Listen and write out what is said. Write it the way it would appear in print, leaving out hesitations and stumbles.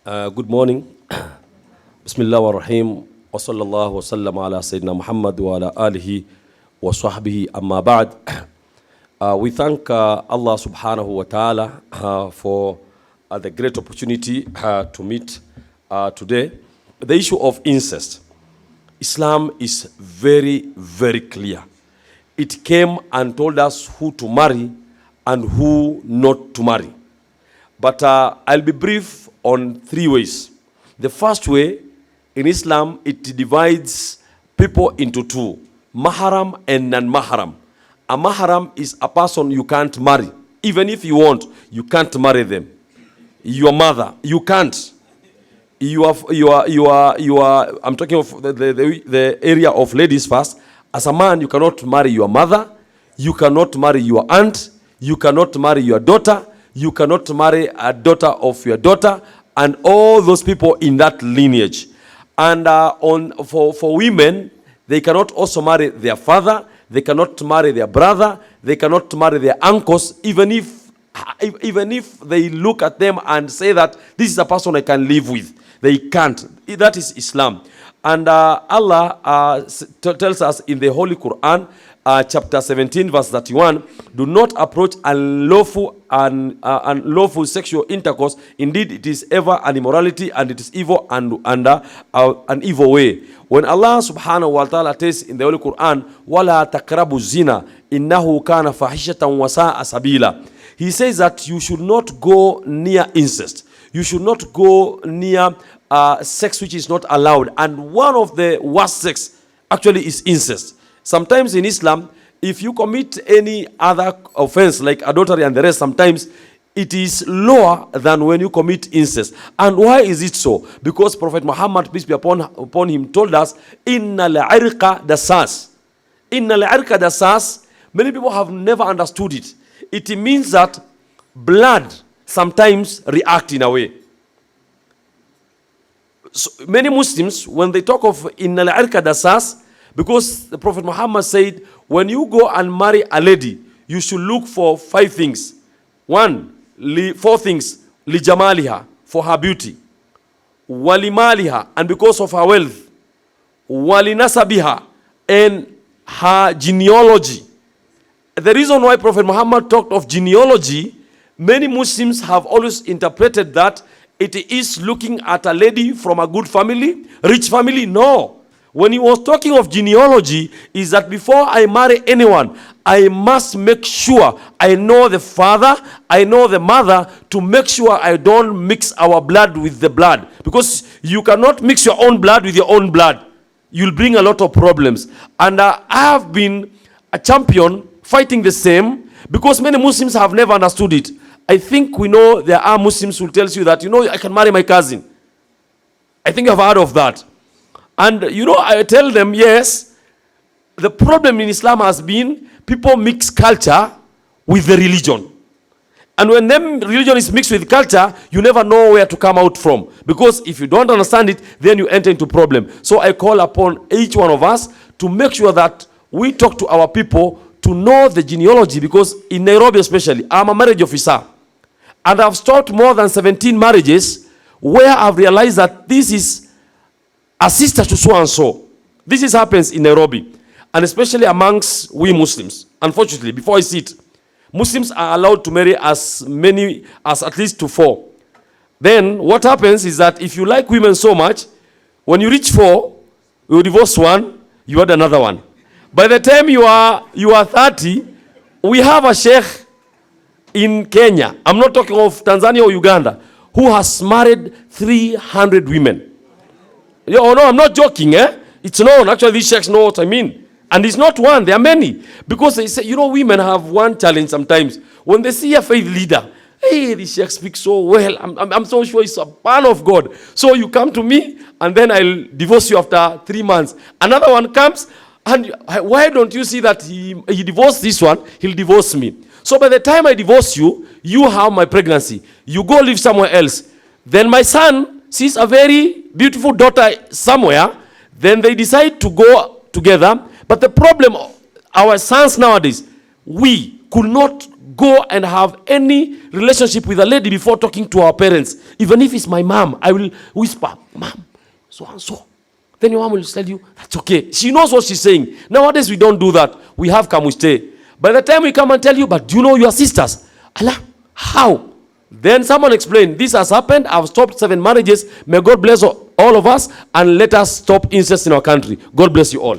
Good morning. Bismillah wa rahim. Wa sallallahu wa sallam ala Sayyidina Muhammad wa ala alihi wa sahbihi amma ba'd. We thank Allah subhanahu wa ta'ala for the great opportunity to meet today. The issue of incest. Islam is very, very clear. It came and told us who to marry and who not to marry. But I'll be brief on three ways. The first way, in Islam, it divides people into two, mahram and non-mahram. A mahram is a person you can't marry. Even if you want, you can't marry them. Your mother, you can't. You are, I'm talking of the area of ladies first. As a man, you cannot marry your mother. You cannot marry your aunt. You cannot marry your daughter. You cannot marry a daughter of your daughter, and all those people in that lineage. And for women, they cannot also marry their father, they cannot marry their brother, they cannot marry their uncles, even if they look at them and say that this is a person I can live with. They can't. That is Islam. And Allah tells us in the Holy Quran, chapter 17, verse 31, do not approach unlawful sexual intercourse. Indeed, it is ever an immorality, and it is evil and an evil way. When Allah subhanahu wa ta'ala says in the Holy Quran, وَلَا تَقْرَبُوا الزِّنَا إِنَّهُ كَانَ فَاحِشَةً وَسَاءَ سَبِيلًا. He says that you should not go near incest. You should not go near sex which is not allowed. And one of the worst sex actually is incest. Sometimes in Islam, if you commit any other offense like adultery and the rest, sometimes it is lower than when you commit incest. And why is it so? Because Prophet Muhammad, peace be upon him, told us, Inna al-irqa dasas. Inna al-irqa dasas. Many people have never understood it. It means that blood sometimes react in a way. So many Muslims, when they talk of Inna al-irqa dasas, because the Prophet Muhammad said, when you go and marry a lady, you should look for 5 things. 4 things. Li jamaliha, for her beauty. Wali maliha, and because of her wealth. Wali nasabiha, and her genealogy. The reason why Prophet Muhammad talked of genealogy, many Muslims have always interpreted that it is looking at a lady from a good family, rich family. No. When he was talking of genealogy, is that before I marry anyone, I must make sure I know the father, I know the mother, to make sure I don't mix our blood with the blood. Because you cannot mix your own blood with your own blood. You'll bring a lot of problems. And I have been a champion fighting the same, because many Muslims have never understood it. I think we know there are Muslims who tell you that, I can marry my cousin. I think I've heard of that. And I tell them, yes, the problem in Islam has been people mix culture with the religion. And when religion is mixed with culture, you never know where to come out from. Because if you don't understand it, then you enter into problem. So I call upon each one of us to make sure that we talk to our people to know the genealogy. Because in Nairobi especially, I'm a marriage officer. And I've stopped more than 17 marriages where I've realized that this is a sister to so and so. This happens in Nairobi, and especially amongst we Muslims. Unfortunately, before I see it, Muslims are allowed to marry as many as at least to 4. Then what happens is that if you like women so much, when you reach 4, you divorce one, you add another one. By the time you are 30, we have a sheikh in Kenya, I'm not talking of Tanzania or Uganda, who has married 300 women. Oh no, I'm not joking, It's known. Actually, these sheikhs know what I mean. And it's not one, there are many. Because they say, women have one challenge sometimes. When they see a faith leader, hey, this sheikh speaks so well. I'm so sure he's a man of God. So you come to me, and then I'll divorce you after 3 months. Another one comes, and why don't you see that he divorced this one, he'll divorce me. So by the time I divorce you, you have my pregnancy. You go live somewhere else. Then my son sees a very beautiful daughter somewhere, then they decide to go together. But the problem, our sons nowadays, we could not go and have any relationship with a lady before talking to our parents. Even if it's my mom, I will whisper, "Mom, so and so." Then your mom will tell you, "That's okay." She knows what she's saying. Nowadays, we don't do that. We have kamuste. By the time we come and tell you, "But do you know your sisters?" Allah, how? Then someone explained, "This has happened. I've stopped 7 marriages. May God bless all of us, and let us stop incest in our country." God bless you all.